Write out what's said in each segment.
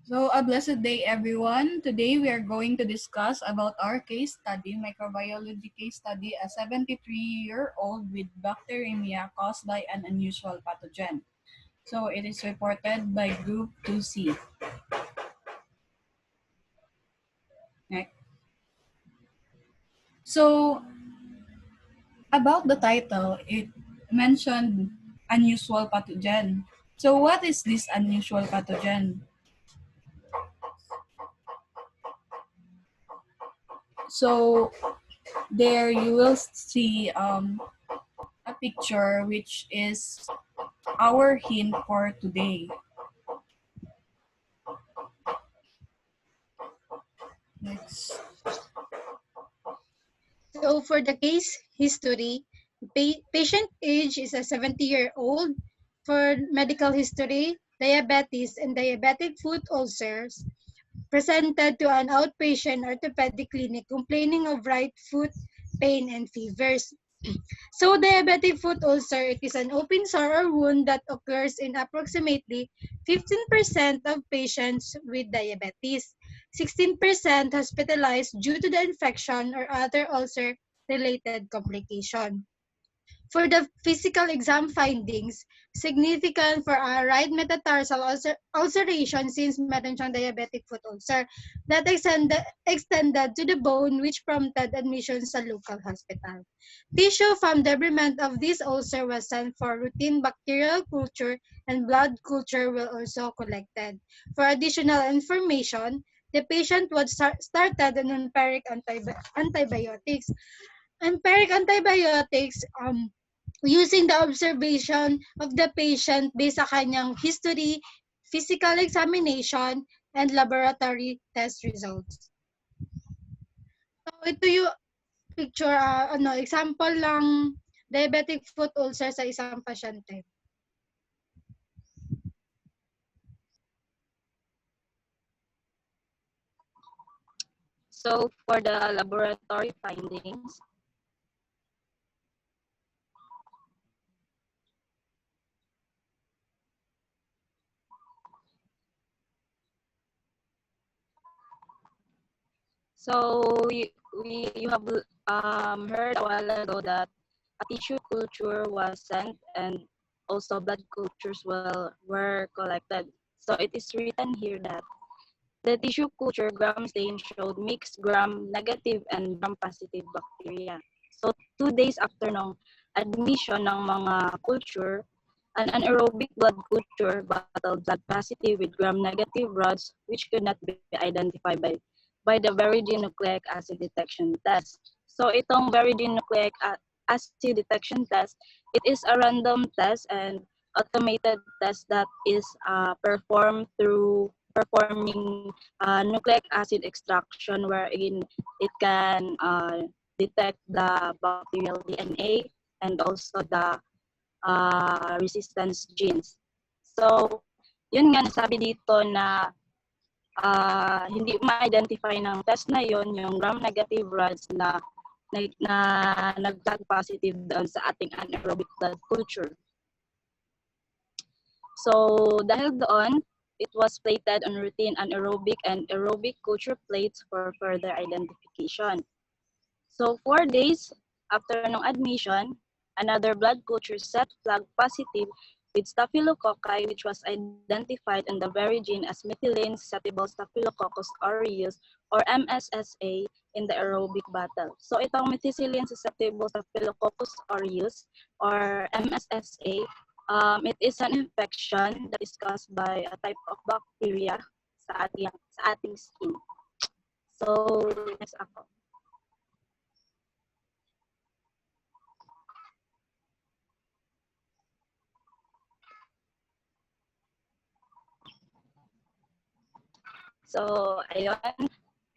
So a blessed day everyone. Today we are going to discuss about our case study, microbiology case study, a 73-year-old with bacteremia caused by an unusual pathogen. So it is reported by group 2C. Right. So about the title, it mentioned unusual pathogen. So what is this unusual pathogen? So there you will see a picture which is our hint for today. Next. So for the case history, patient age is a 70-year-old. For medical history, diabetes and diabetic foot ulcers presented to an outpatient orthopedic clinic complaining of right foot pain and fevers. So diabetic foot ulcer, it is an open sore or wound that occurs in approximately 15% of patients with diabetes. 16% hospitalized due to the infection or other ulcer-related complication. For the physical exam findings, significant for a right metatarsal ulceration since meron siyang diabetic foot ulcer that extended to the bone which prompted admission sa local hospital. Tissue from debridement of this ulcer was sent for routine bacterial culture and blood culture were also collected. For additional information, the patient was started on empiric antibiotics. Empiric antibiotics using the observation of the patient based sa kanyang history, physical examination, and laboratory test results. So ito yung picture, example lang diabetic foot ulcer sa isang pasyente. So for the laboratory findings, so you have heard a while ago that a tissue culture was sent and also blood cultures were collected. So it is written here that the tissue culture gram stain showed mixed gram negative and gram positive bacteria. So 2 days after ng admission ng mga culture, an anaerobic blood culture battled blood positive with gram negative rods which could not be identified by the Verogen nucleic acid detection test. So itong Verogen nucleic acid detection test, it is a random test and automated test that is performed through performing nucleic acid extraction wherein it can detect the bacterial DNA and also the resistance genes. So, yun nga, nasabi dito na hindi ma-identify ng test na yon yung gram-negative rods na nag-tag positive doon sa ating anaerobic blood culture. So, dahil doon, it was plated on routine anaerobic and aerobic culture plates for further identification. So 4 days after ng admission, another blood culture set flag positive with Staphylococci which was identified in the very gene as methylene susceptible Staphylococcus aureus or MSSA in the aerobic battle. So itong methicillin susceptible Staphylococcus aureus or MSSA, it is an infection that is caused by a type of bacteria sa ating skin. So, next ako. So, ayun,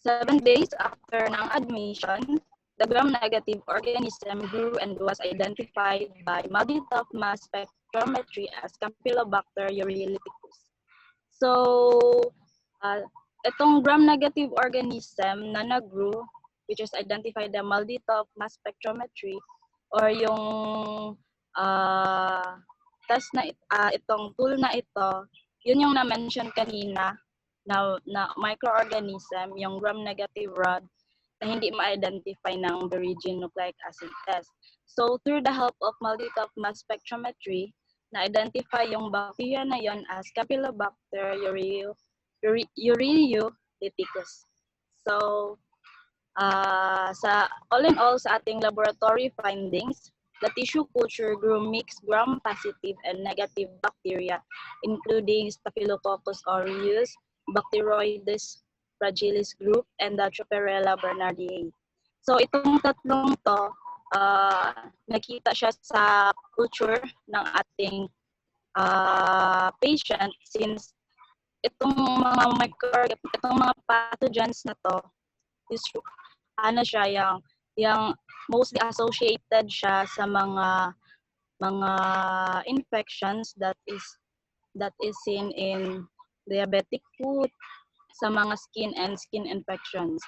7 days after ng admission, the gram-negative organism grew and was identified by multi-top mass spectrometry as Campylobacter urolithicus. So, itong gram-negative organism na nag-grew, which is identified by multi-top mass spectrometry, or yung test na itong tool na ito, yun yung na-mention kanina na microorganism, yung gram-negative rod, na hindi ma-identify ng Berigine nucleic acid test. So, through the help of multi-top mass spectrometry, na-identify yung bacteria na yon as Campylobacter ureolyticus. So, all in all, sa ating laboratory findings, the tissue culture grew mixed gram-positive and negative bacteria, including Staphylococcus aureus, Bacteroides fragilis group, and the Troperella bernardiae. So itong tatlong to, nakita siya sa culture ng ating patient, since itong mga pathogens na to is siya yung mostly associated siya sa mga infections that is seen in diabetic foot, sa mga skin and skin infections.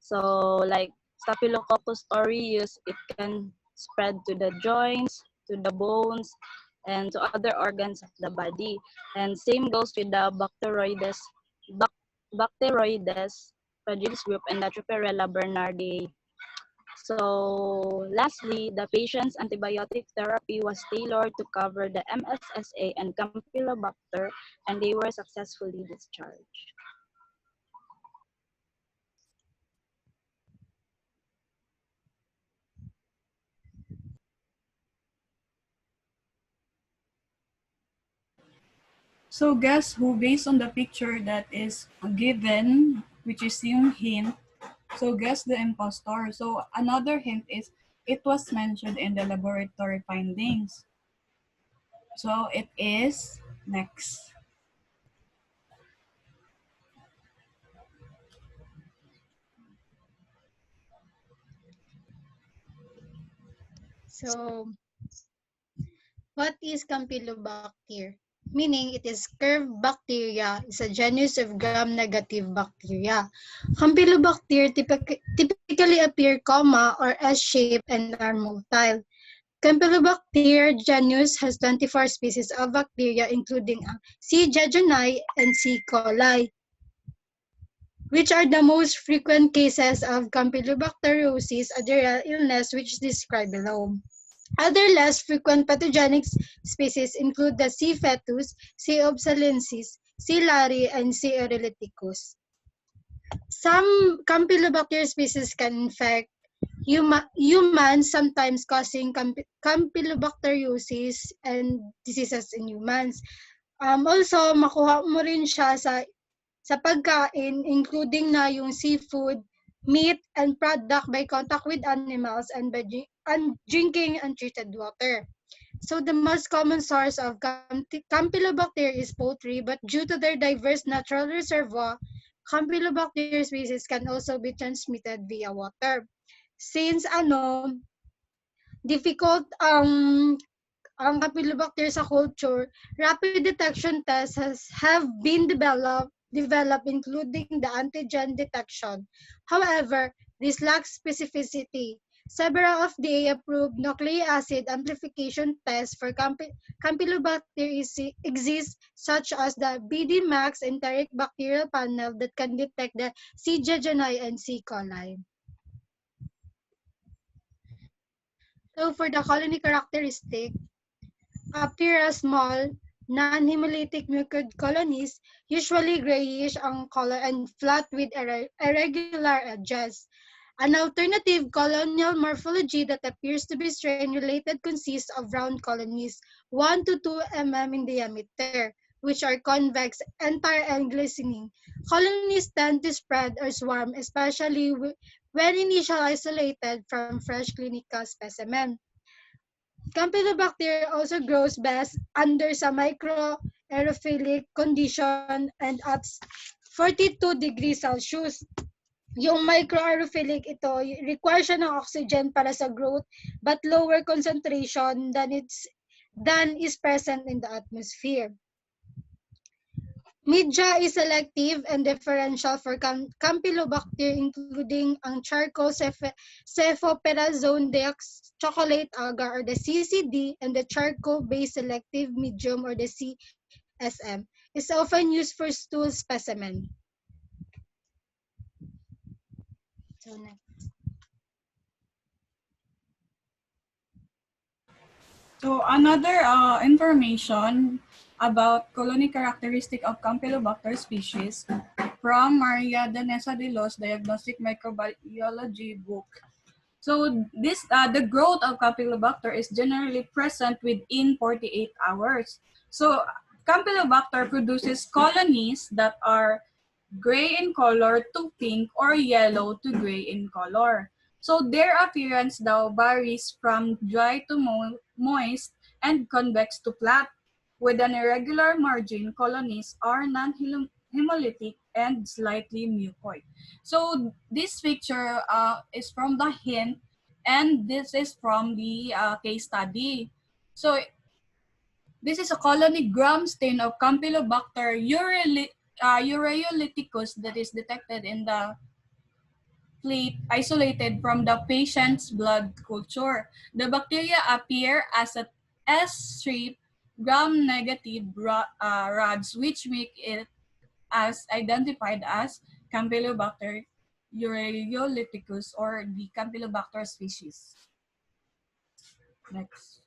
So like Staphylococcus aureus, it can spread to the joints, to the bones, and to other organs of the body. And same goes with the Bacteroides fragilis group and the Troperella bernardiae. So lastly, the patient's antibiotic therapy was tailored to cover the MSSA and Campylobacter, and they were successfully discharged. So guess who, based on the picture that is given, which is yung hint, so guess the impostor. So another hint is it was mentioned in the laboratory findings. So it is next. So, what is Campylobacter? Meaning, it is curved bacteria, is a genus of gram-negative bacteria. Campylobacter typically appear comma or S-shaped and are motile. Campylobacter genus has 24 species of bacteria, including C. jejuni and C. coli, which are the most frequent cases of Campylobacteriosis, a diarrheal illness which is described below. Other less frequent pathogenic species include the C. fetus, C. obsalensis, C. lari, and C. eryliticus. Some Campylobacter species can infect humans, sometimes causing Campylobacteriosis and diseases in humans. Also, makuha mo rin siya sa pagkain, including na yung seafood, meat, and product by contact with animals and by drinking untreated water. So the most common source of Campylobacter is poultry, but due to their diverse natural reservoir, Campylobacter species can also be transmitted via water. Since difficult ang Campylobacter sa culture, rapid detection tests have been developed, including the antigen detection. However, this lacks specificity. Several of the approved nucleic acid amplification tests for Campylobacter exist, such as the BD-MAX enteric bacterial panel that can detect the C. jejuni and C. coli. So for the colony characteristic, appear as small, non-hemolytic mucoid colonies, usually grayish ang color and flat with irregular edges. An alternative colonial morphology that appears to be strain-related consists of round colonies, 1 to 2 mm in diameter, which are convex, entire, and glistening. Colonies tend to spread or swarm, especially when initially isolated from fresh clinical specimen. Campylobacter also grows best under sa microaerophilic condition and at 42 degrees Celsius. Yung microaerophilic ito, require siya ng oxygen para sa growth but lower concentration than is present in the atmosphere. Media is selective and differential for Campylobacter, including ang charcoal cephaloperazone chocolate agar or the CCD, and the charcoal-based selective medium or the CSM is often used for stool specimen. So another information about colony characteristic of Campylobacter species from Maria Danesa de Los Diagnostic Microbiology book. So this the growth of Campylobacter is generally present within 48 hours. So Campylobacter produces colonies that are gray in color to pink or yellow to gray in color. So their appearance daw varies from dry to moist and convex to flat. With an irregular margin, colonies are non-hemolytic and slightly mucoid. So this picture is from the hint, and this is from the case study. So this is a colony gram stain of Campylobacter ureolyticus that is detected in the plate isolated from the patient's blood culture. The bacteria appear as a S-shaped gram-negative rods, which make it as identified as Campylobacter ureolyticus or the Campylobacter species. Next.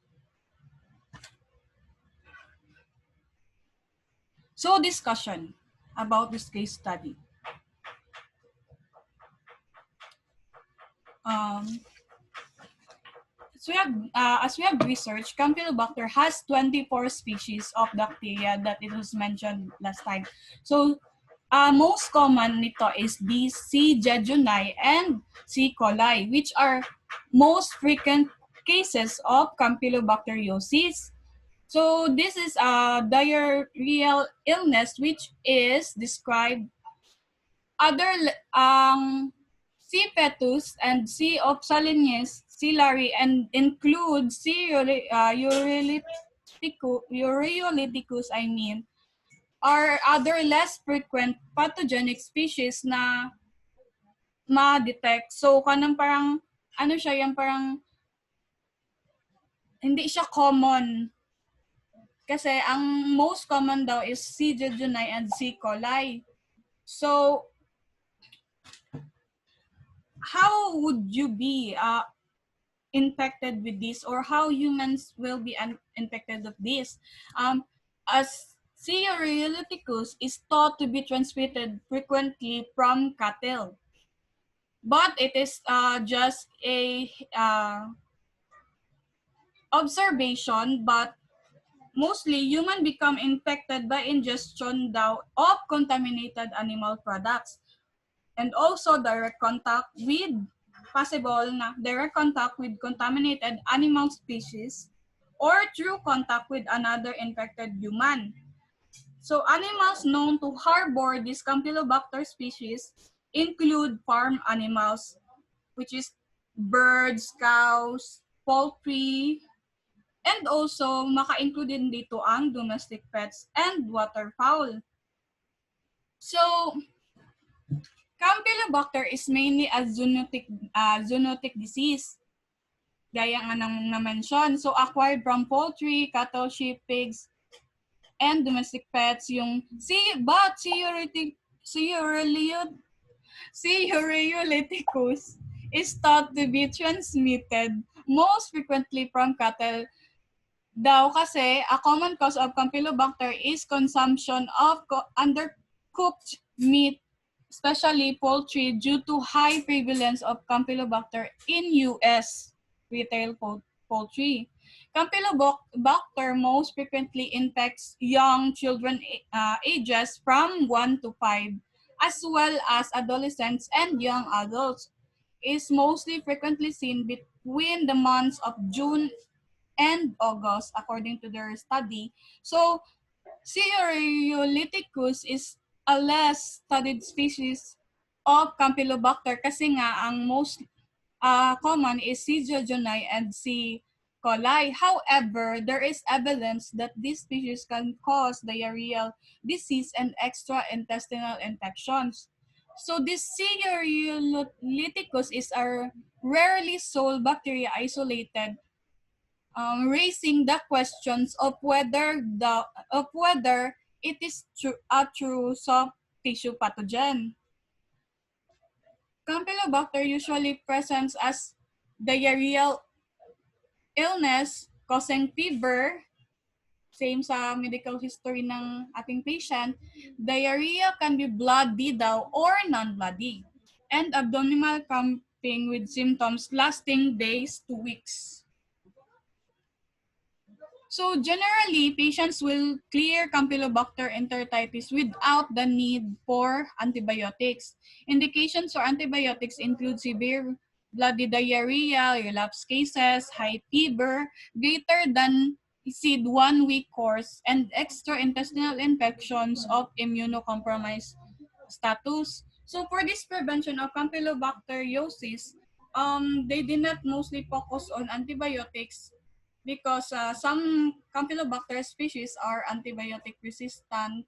So discussion about this case study. As we have researched, Campylobacter has 24 species of bacteria that it was mentioned last time. So most common nito is the C. jejuni and C. coli, which are most frequent cases of campylobacteriosis. So this is a diarrheal illness which is described other C. fetus and C. oxalinis, C. lari, and include C. ureolyticus, are other less frequent pathogenic species na ma-detect. So, kanang parang, ano siya, yung parang, hindi siya common. Kasi, ang most common daw is C. jejuni and C. coli. So, how would you be infected with this, or how humans will be infected of this? As C. ureolyticus is thought to be transmitted frequently from cattle. But it is just a observation, but mostly human become infected by ingestion daw of contaminated animal products, and also direct contact with direct contact with contaminated animal species or through contact with another infected human. So animals known to harbor this Campylobacter species include farm animals, which is birds, cows, poultry, and also maka-include din dito ang domestic pets and waterfowl. So, Campylobacter is mainly a zoonotic disease, gaya nga nang na-mention. So, acquired from poultry, cattle, sheep, pigs, and domestic pets. Yung C. ureolyticus is thought to be transmitted most frequently from cattle daw kasi a common cause of Campylobacter is consumption of undercooked meat, especially poultry, due to high prevalence of Campylobacter in U.S. retail poultry. Campylobacter most frequently infects young children ages from 1 to 5, as well as adolescents and young adults. Is mostly frequently seen between the months of June and August, according to their study. So, C. ureolyticus is a less studied species of Campylobacter kasi nga ang most common is C. jejuni and C. coli. However, there is evidence that this species can cause diarrheal disease and extraintestinal infections. So this C. ureolyticus is a rarely sold bacteria isolated, raising the questions of whether it is a true soft tissue pathogen. Campylobacter usually presents as diarrheal illness causing fever, same sa medical history ng ating patient. Diarrhea can be bloody daw or non-bloody. And abdominal cramping with symptoms lasting days to weeks. So generally, patients will clear Campylobacter enteritis without the need for antibiotics. Indications for antibiotics include severe bloody diarrhea, relapse cases, high fever, greater than exceed 1 week course, and extraintestinal infections of immunocompromised status. So for this prevention of campylobacteriosis, they did not mostly focus on antibiotics because some Campylobacter species are antibiotic resistant.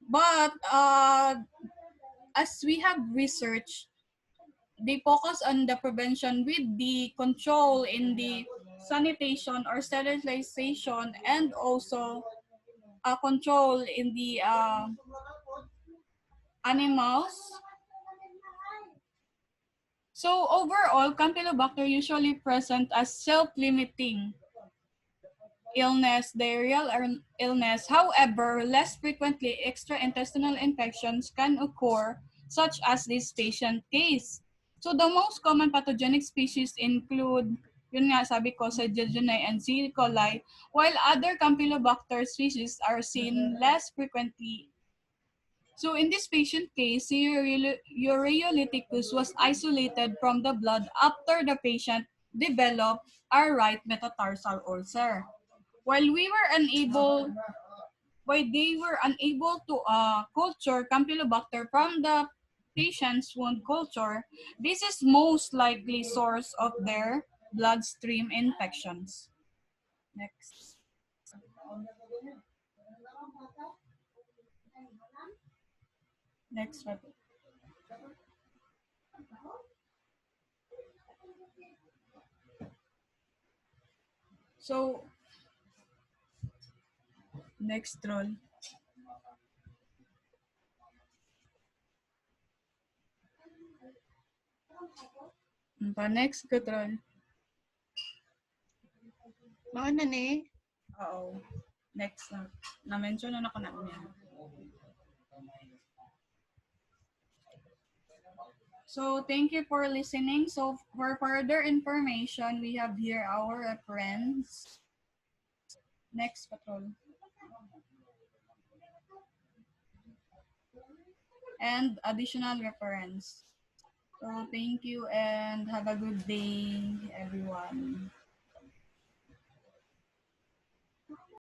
But as we have researched, they focus on the prevention with the control in the sanitation or sterilization, and also control in the animals. So overall, Campylobacter usually present as self-limiting illness, diarrheal illness. However, less frequently, extraintestinal infections can occur, such as this patient case. So the most common pathogenic species include, yun nga sabi ko, Jejuni and C. coli, while other Campylobacter species are seen less frequently. So in this patient case, ureolyticus was isolated from the blood after the patient developed a right metatarsal ulcer. While they were unable to culture Campylobacter from the patient's wound culture, this is most likely source of their bloodstream infections. Next. Next one. So, next roll. Next control. Mao na ni. Oo. Next na. Na-mention na ako na niya. So, thank you for listening. So, for further information, we have here our reference. Next, Patrol. And additional reference. So, thank you and have a good day, everyone.